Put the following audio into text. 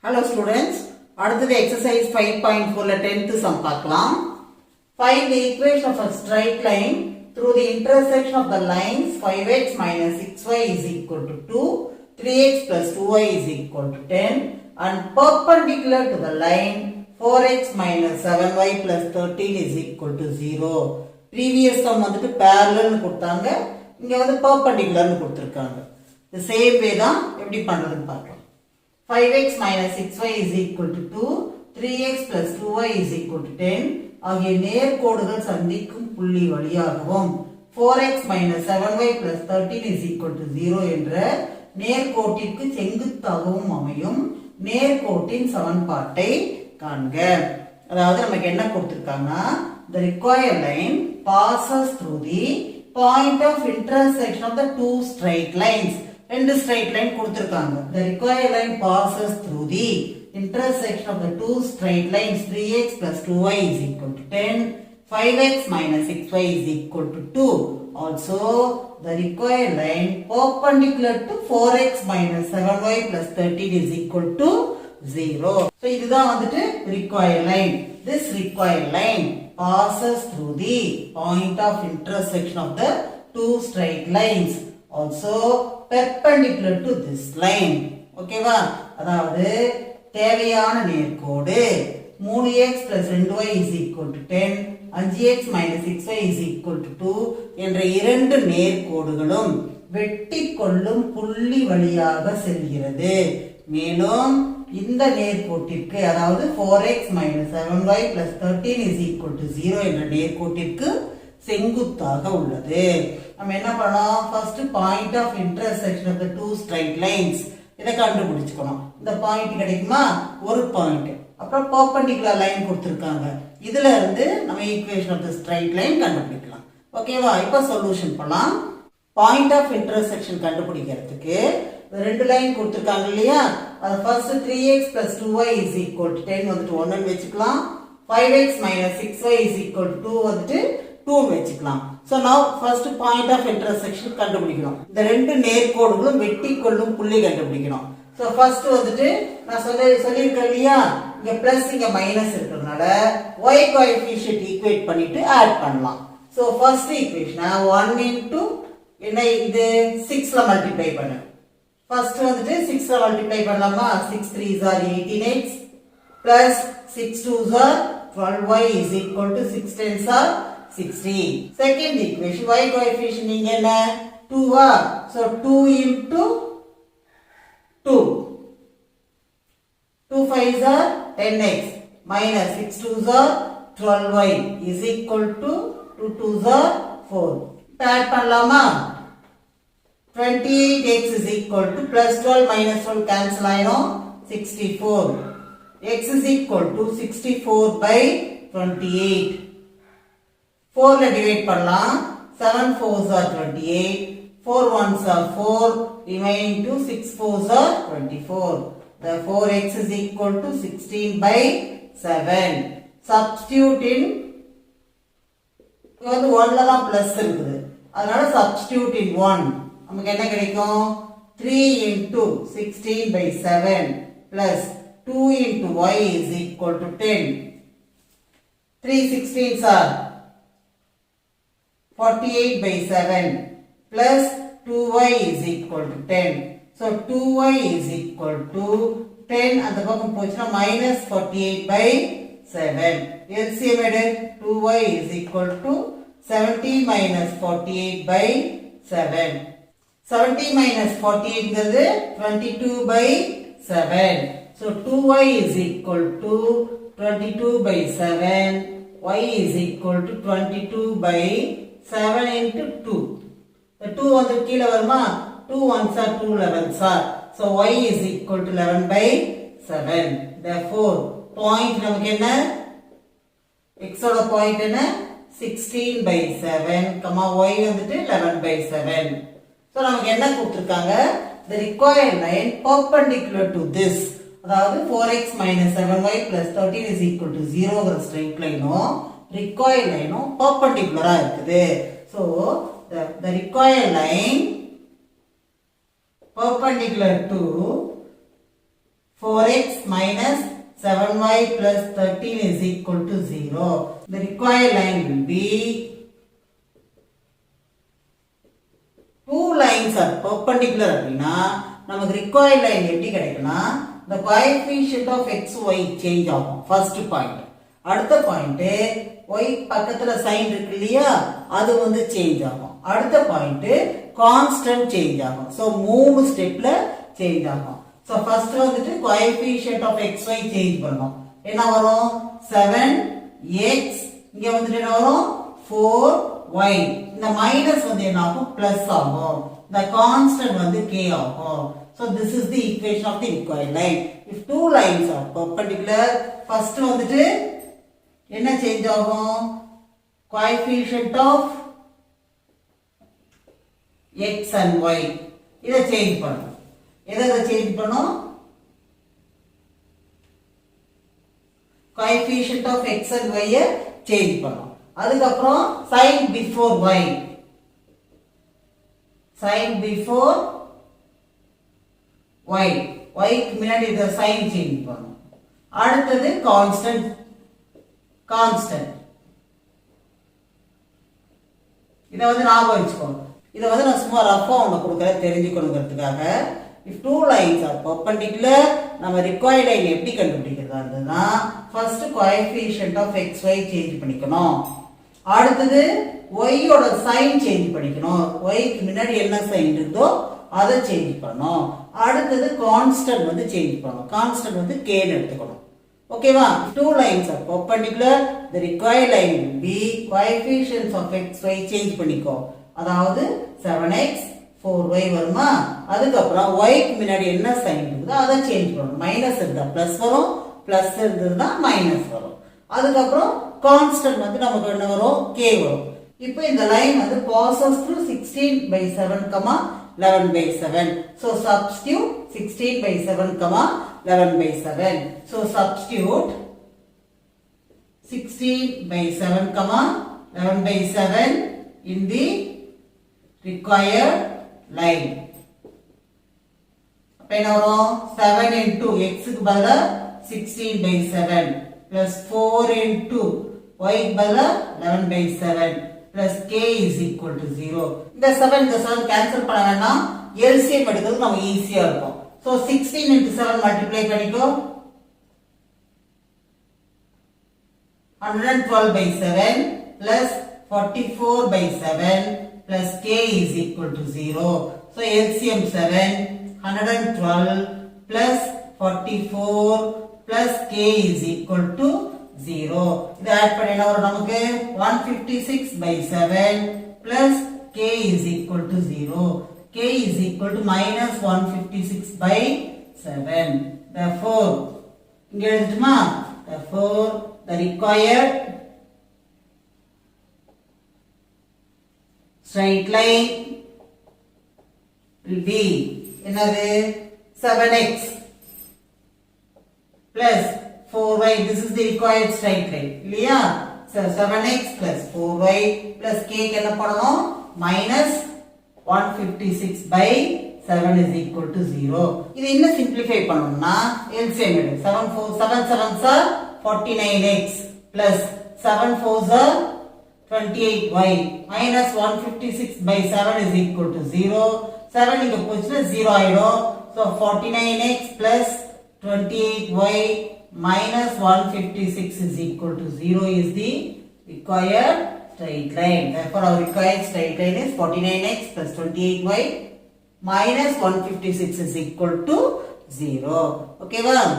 Hello students, அடுத்தது exercise 5.4 10th sum பார்க்கலாம். Find the equation of a straight line through the intersection of the lines 5x minus 6y is equal to 2, 3x plus 2y is equal to 10 and perpendicular to the line 4x minus 7y plus 13 is equal to 0. Previous sum வந்துட்டு parallel கொடுத்தாங்க, இங்க வந்து perpendicular கொடுத்திருக்காங்க. The same way தான் எப்படி பண்றதுன்னு பார்க்கலாம். 5x minus 6y is equal to 2, 3x plus 2y is equal to 10 ஆகிய நேர்கோடுகள் சந்திக்கும் புள்ளி வழியாகவும் 4x minus 7y plus 13 is equal to 0 என்ற நேர்கோட்டிற்கு செங்குத்தாகவும் அமையும் நேர்கோட்டின் சமன்பாட்டை காண்க. அதாவது நமக்கு என்ன கொடுத்திருக்காங்கன்னா, the required line passes through the point of intersection of the two straight lines. ரெண்டு straight line கொடுத்திருக்காங்க. The required line passes through the intersection of the two straight lines 3x plus 2y is equal to 10, 5x minus 6y is equal to 2. Also, the required line perpendicular to 4x minus 7y plus 13 is equal to 0. So, இதுதான் வந்துட்டு required line. This required line passes through the point of intersection of the two straight lines. Also, perpendicular to this line. ஓகேவா? அதாவது தேவையான நேர்கோடு 3x plus 2y is equal to 10, 5x minus 6y is equal to 2 என்ற இரண்டு நேர்கோடுகளும் வெட்டி கொள்ளும் புள்ளி வழியாக செல்கிறது. மேலும் இந்த நேர்கோட்டிற்கு, அதாவது 4x minus 7y plus 13 is equal to 0 என்ற நேர்கோட்டிற்கு செங்குத்தாக உள்ளது. நம்ம என்ன பண்ணோம்? First point of intersection of the two straight lines இத கண்டுபிடிச்சுக்கணும். இந்த பாயிண்ட் கிடைக்குமா? ஒரு பாயிண்ட். அப்புறம் பெர்பெண்டிகுலர் லைன் கொடுத்திருக்காங்க. இதுல இருந்து நம்ம equation of the straight line கண்டுபிடிக்கலாம். ஓகேவா? இப்போ சொல்யூஷன் பண்ணலாம். பாயிண்ட் ஆஃப் இன்டர்செக்ஷன் கண்டுபிடிக்கிறதுக்கு ரெண்டு லைன் கொடுத்திருக்காங்க இல்லையா? அது first 3x plus 2y is equal to 10 வந்துட்டு 1 ன்னு வெச்சுக்கலாம். 5x minus 6y is equal to 2 வந்துட்டு 2 வெச்சுக்கலாம். So now first point of intersection கண்டுபிடிக்கணும். இந்த ரெண்டு நேர்கோடுகளும் வெட்டி கொள்ளும் புள்ளி கண்டுபிடிக்கணும். So first வந்துட்டு நான் சொல்லிருக்கேன் இல்லையா, இங்க பிளஸ் இங்க மைனஸ் இருக்கிறதுனால y coefficient ஈக்குவேட் பண்ணிட்டு ஆட் பண்ணலாம். So first equation 1 into என்ன இது 6 ல மல்டிப்ளை பண்ணு. First வந்துட்டு 6 ல மல்டிப்ளை பண்ணலாமா? 6 3s are 18x plus 6 2s are 12y is equal to 6 10s are 60. Second equation, y coefficient இங்க என்ன? 2 ஆ? So 2 into 2. 2 5s are 10x minus 6 2s are 12y is equal to 2 2s are 4. Add பண்ணலாமா? 28x is equal to plus 12 minus 12 cancel ஆயிடும் 64. x is equal to 64 by 28. 4 ல divide பண்ணலாம். 7 4s are 28, 4 1s are 4, remaining to 6 4s are 24. Therefore x is equal to 16 by 7. Substitute in, இங்க வந்து 1 ல தான் plus இருக்குது, அதனால substitute in 1 நமக்கு என்ன கிடைக்கும்? 3 into 16 by 7 plus 2 into y is equal to 10. 3 16s are 48 by 7 plus 2y is equal to 10. So 2y is equal to 10 அந்த பக்கம் போச்சுனா minus 48 by 7. LCM எடு. 2y is equal to 70 minus 48 by 7. 70 minus 48 ங்கிறது 22 by 7. So 2y is equal to 22 by 7. Y is equal to 22 by 7 into 2. The 2 வந்து கீழ வருமா? 2 1s are 2 11s are. So y is equal to 11 by 7. Therefore point நமக்கு என்ன? x ஓட point என்ன? 16 by 7, y வந்துட்டு 11 by 7. So நமக்கு என்ன கொடுத்திருக்காங்க? The required line perpendicular to this, அதாவது 4x minus 7y plus 13 is equal to 0 ங்கிற straight லைனும் required லைனும் perpendicular இருக்குது. So the required line perpendicular to 4x minus 7y plus 13 is equal to 0. The required line will be two lines are perpendicular அப்படினா நமக்கு required line எப்படி கிடைக்கும்னா the coefficient of xy change ஆகும் first point. அடுத்த point y பக்கத்துல sin இருக்கு இல்லையா அது வந்து சேஞ்ச் ஆகும். அடுத்த பாயிண்ட் கான்ஸ்டன்ட் சேஞ்ச் ஆகும். சோ மூணு ஸ்டெப்ல சேஞ்ச் ஆகும். சோ ஃபர்ஸ்ட் வந்துட்டு coefficient of xy சேஞ்ச் பண்ணனும். என்ன வரும் 7x இங்க வந்துட்டு என்ன வரும் 4y. இந்த மைனஸ் வந்து என்ன ஆகும் பிளஸ் ஆகும். இந்த கான்ஸ்டன்ட் வந்து k ஆகும். So this is the equation of the required line. If two lines are perpendicular, first வந்துட்டு என்ன சேஞ்ச் ஆகும் coefficient of x and y இத சேஞ்ச் பண்ணனும். எதை சேஞ்ச் பண்ணனும் coefficient of x and y change பண்ணனும். அதுக்கு அப்புறம் sin before y y க்கு முன்னாடி இத sin சேஞ்ச் பண்ணனும். அடுத்து கான்ஸ்டன்ட் இத வந்து ஞாபகம் வச்சுக்கோங்க. இத வந்து நான் சும்மா ரஃபா உங்களுக்கு கொடுக்கறேன் தெரிஞ்சுக்கணும்ங்கிறதுக்காக. if two lines are perpendicular நம்ம required line எப்படி கண்டுபிடிக்கிறதுனா first coefficient of xy change பண்ணிக்கணும். அடுத்து y ஓட sin சேஞ்ச் பண்ணிக்கணும். y க்கு முன்னாடி என்ன sin இருக்கோ அதை சேஞ்ச் பண்ணனும். அடுத்து கான்ஸ்டன்ட் வந்து சேஞ்ச் பண்ணனும். கான்ஸ்டன்ட் வந்து k ன்னு எடுத்துக்கணும். ஓகேவா? two lines are perpendicular the required line will be coefficients of xy change பண்ணிக்கோ. அதாவது 7x 4y வருமா? அதுக்கு அப்புறம் y க்கு முன்னாடி என்ன சைன் இருக்குதோ அதை சேஞ்ச் பண்ணனும். மைனஸ் இருந்தா பிளஸ் வரும், பிளஸ் இருந்ததுன்னா மைனஸ் வரும். அதுக்கு அப்புறம் கான்ஸ்டன்ட் வந்து நமக்கு என்ன வரும் k வரும். இப்போ இந்த லைன் வந்து passes through 16/7, 11/7. So substitute 16/7, 11/7. So substitute 16/7, 11/7 in the required line. அப்ப என்ன வரும் 7 into x க்கு பதிலா 16/7 plus 4 into y க்கு பதிலா 11/7 plus k is equal to 0. இந்த 7 cancel பண்ண வேண்டாம். LCM எடுக்கிறது நமக்கு ஈஸியா இருக்கும். So 16 into 7 multiply பண்ணிக்கோ 112/7 plus 44/7 plus k is equal to 0. So LCM 7 112 plus 44 plus k is equal to 0. இது ஆட் பண்ணினா வரும் நமக்கு 156/7 plus k is equal to 0. K is equal to minus 156/7. Therefore இங்க எழுதுமா therefore the required straight line will be என்னது 7x plus 4y. This is the required straight line இல்லையா? So 7x plus 4y plus k என்ன பண்ணனும் minus 156/7 is equal to 0. இது இன்னும் simplify பண்ணனும்னா LCM எடு 7 7s are 49x plus 7 4s are 28y minus 156/7 is equal to 0. 7 இங்க போச்சுனா 0 ஆயிடும். So 49x plus 28y minus 156 is equal to 0 is the required straight line. Therefore our required straight line is 49x plus 28y minus 156 is equal to 0. Okay, well.